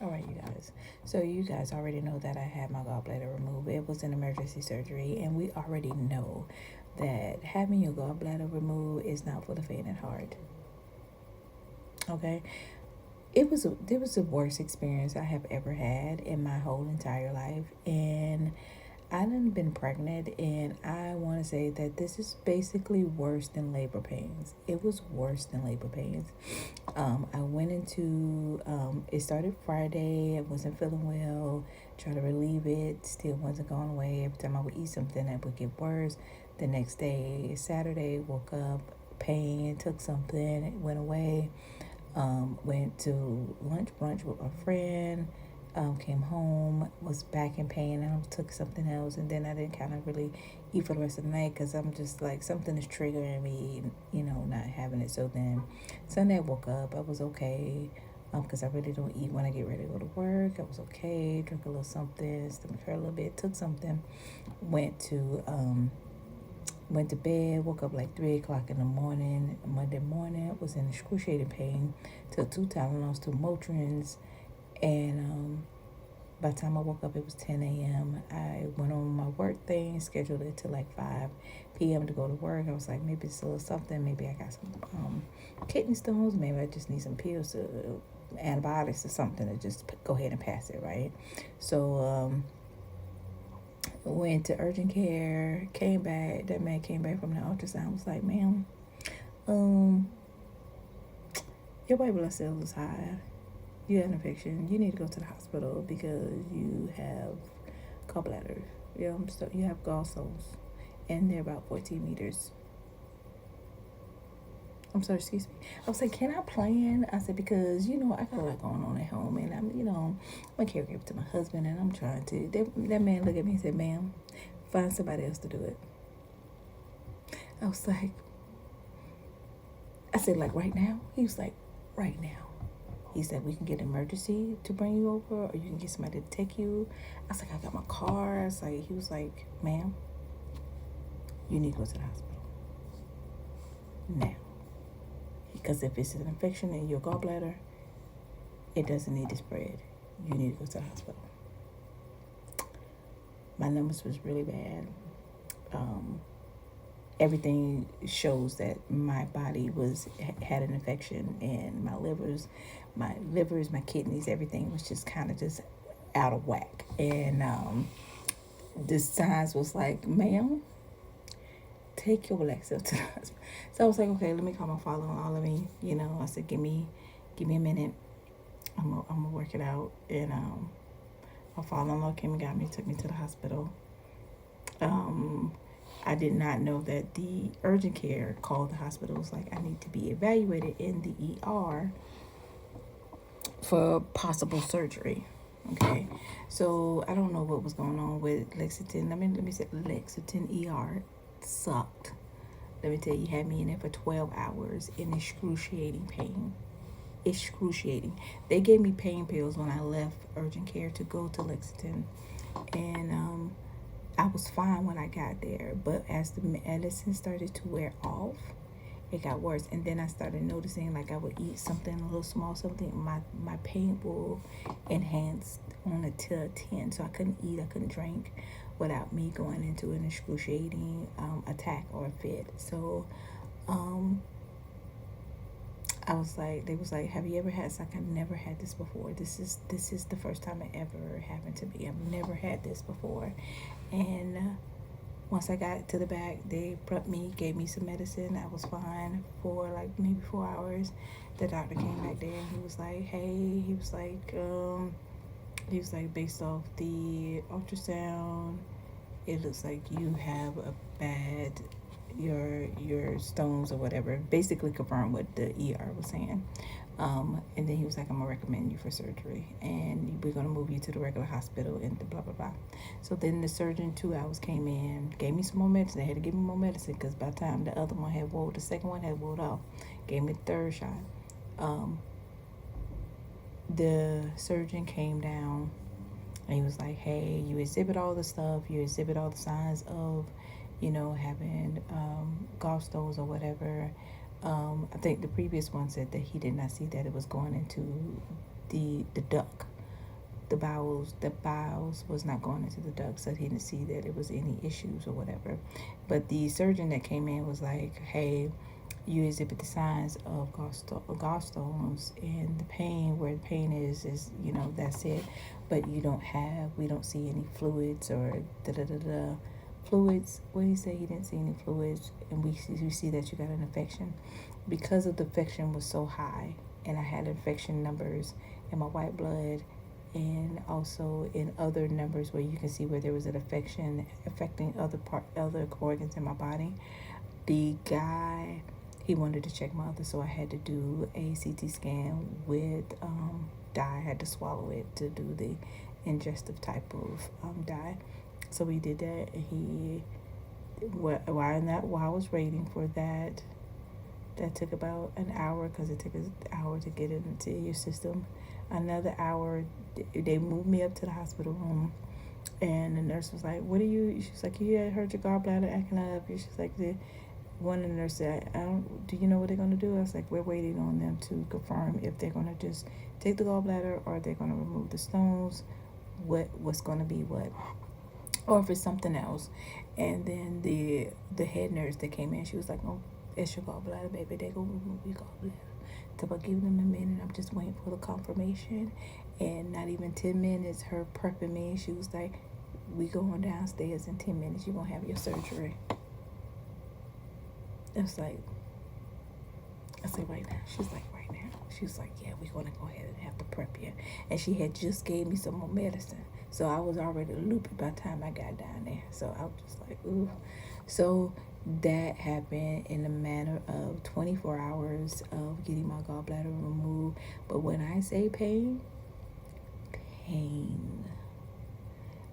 All right, you guys. So you guys already know that I had my gallbladder removed. It was an emergency surgery, and we already know that having your gallbladder removed is not for the faint at heart. Okay, it was the worst experience I have ever had in my whole entire life, and I done been pregnant, and I want to say that this is basically worse than labor pains. It was worse than labor pains. I went into it started Friday. I wasn't feeling well. Tried to relieve it, still wasn't going away. Every time I would eat something, it would get worse. The next day, Saturday, woke up, pain, took something, it went away. Went to lunch brunch with a friend. Came home, was back in pain, and I took something else, and then I didn't kind of really eat for the rest of the night because I'm just like something is triggering me, not having it. So then Sunday I woke up, I was okay, because I really don't eat when I get ready to go to work. I was okay, drank a little something, stomach hurt a little bit, took something, went to went to bed, woke up like 3 o'clock in the morning. Monday morning, was in excruciating pain. Took two Tylenols, two Motrins, and by the time I woke up, it was 10 a.m. I went on my work thing, scheduled it to like 5 p.m. to go to work. I was like, maybe it's a little something. Maybe I got some kidney stones. Maybe I just need some pills to antibiotics or something to just go ahead and pass it, right? So went to urgent care, came back. That man came back from the ultrasound, was like, ma'am, um, your white blood cells is high. You had an infection. You need to go to the hospital because you have gallbladder. You have gallstones, and they're about 14 meters. I'm sorry, excuse me. I was like, can I plan? I said, because, I got a lot going on at home, and I'm a caregiver to my husband, and I'm trying to. That man looked at me and said, ma'am, find somebody else to do it. I was like, I said, like right now? He was like, right now. He said, we can get an emergency to bring you over, or you can get somebody to take you. I was like, I got my car. He was like, ma'am, you need to go to the hospital now. Because if it's an infection in your gallbladder, it doesn't need to spread. You need to go to the hospital. My numbers was really bad. Um, Everything shows that my body had an infection, and my kidneys, everything was just kind of just out of whack. And the signs was like, ma'am, take your black self to the hospital. So I was like, okay, let me call my father and all of me. I said, give me a minute. I'm gonna work it out. And my father-in-law came and got me, took me to the hospital. Um, I did not know that the urgent care called the hospital. It was like, I need to be evaluated in the ER for possible surgery. Okay, so I don't know what was going on with Lexington. Let me say Lexington ER sucked. Let me tell you, had me in there for 12 hours in excruciating pain. Excruciating. They gave me pain pills when I left urgent care to go to Lexington, and I was fine when I got there. But as the medicine started to wear off, it got worse. And then I started noticing, like, I would eat something a little small, something, my pain will enhance on a to 10. So I couldn't eat, I couldn't drink without me going into an excruciating attack or a fit. So um, I was like, they was like, have you ever had? It's like, I've never had this before. This is the first time it ever happened to me. I've never had this before. And once I got to the back, they prepped me, gave me some medicine. I was fine for like maybe 4 hours. The doctor came back there, and he was like, hey, he was like, based off the ultrasound, it looks like you have a bad your stones or whatever. Basically confirmed what the ER was saying. And then he was like, I'm gonna recommend you for surgery, and we're gonna move you to the regular hospital and blah blah blah. So then the surgeon 2 hours came in, gave me some more medicine. They had to give me more medicine because by the time the other one had wore, the second one had wore off. Gave me the third shot. Um, the surgeon came down, and he was like, hey, you exhibit all the stuff, you exhibit all the signs of, having gallstones or whatever. I think the previous one said that he did not see that it was going into the duct. the bowels was not going into the duct, so he didn't see that it was any issues or whatever. But the surgeon that came in was like, hey, you exhibit the signs of gallstones, and the pain, where the pain is, that's it. But we don't see any fluids or fluids. What did he say? He didn't see any fluids, and we see that you got an infection. Because of the infection was so high, and I had infection numbers in my white blood, and also in other numbers where you can see where there was an infection affecting other organs in my body. The guy, he wanted to check my other, so I had to do a CT scan with dye. I had to swallow it to do the ingestive type of dye. So we did that, and while I was waiting for that took about an hour, because it took an hour to get it into your system. Another hour, they moved me up to the hospital room, and the nurse was like, "What are you?" She's like, "You heard your gallbladder acting up." And she's like, one of the nurses said, "Do you know what they're gonna do?" I was like, "We're waiting on them to confirm if they're gonna just take the gallbladder, or they're gonna remove the stones. What's gonna be what, or if it's something else." And then the head nurse that came in, she was like, "Oh, it's your gallbladder, baby. They gonna remove your gallbladder." So I give them a minute. I'm just waiting for the confirmation, and not even 10 minutes. Her prepping me. She was like, "We going downstairs in 10 minutes. You gonna have your surgery." It's like, I say right now. She's like, right now. She was like, "Yeah, we're gonna go ahead and have to prep you." And she had just gave me some more medicine, so I was already loopy by the time I got down there. So I was just like, ooh. So that happened in a matter of 24 hours of getting my gallbladder removed. But when I say pain,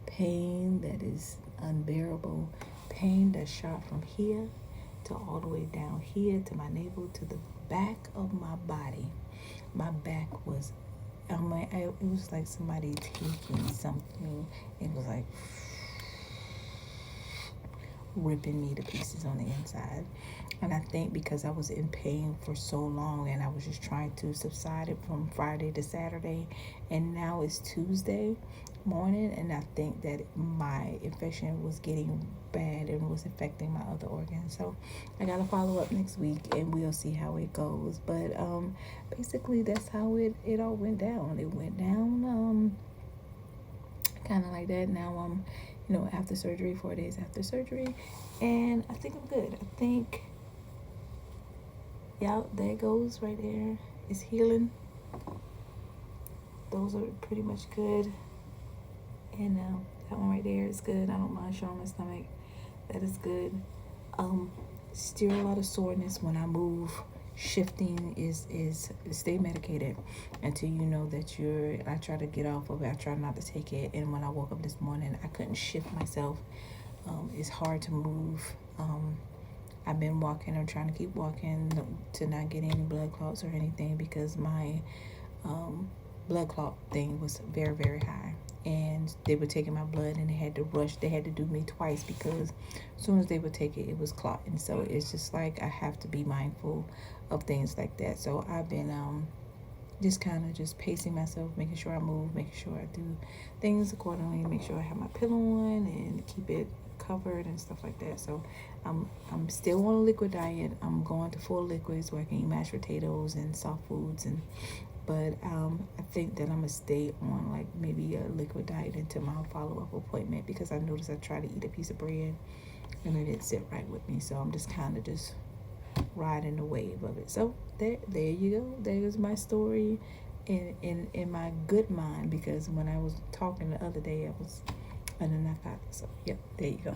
pain that is unbearable, pain that shot from here to all the way down here to my navel to the back of my body. My back was, it was like somebody taking something. It was like ripping me to pieces on the inside. And I think because I was in pain for so long, and I was just trying to subside it from Friday to Saturday, and now it's Tuesday morning, and I think that my infection was getting bad and was affecting my other organs. So I gotta follow up next week, and we'll see how it goes. But basically that's how it all went down. It went down kind of like that. Now I'm after surgery, 4 days after surgery, and I think I'm good. I think, yeah, there it goes right there. It's healing. Those are pretty much good. And that one right there is good. I don't mind showing my stomach. That is good. Still a lot of soreness when I move. Shifting is stay medicated until you know that I try to get off of it. I try not to take it. And when I woke up this morning, I couldn't shift myself. It's hard to move. I've been walking. I'm trying to keep walking to not get any blood clots or anything, because my blood clot thing was very, very high. And they were taking my blood, and they had to rush. They had to do me twice, because as soon as they would take it, it was clotting. So it's just like I have to be mindful of things like that. So I've been just kind of just pacing myself, making sure I move, making sure I do things accordingly, make sure I have my pillow on and keep it covered and stuff like that. So I'm still on a liquid diet. I'm going to full liquids, where I can eat mashed potatoes and soft foods, but I think that I'm gonna stay on like maybe a liquid diet until my follow-up appointment, because I noticed I tried to eat a piece of bread and it didn't sit right with me. So I'm just kind of just riding the wave of it. So there you go. There's my story in my good mind, because when I was talking the other day, I was under narcotics. So yep, there you go.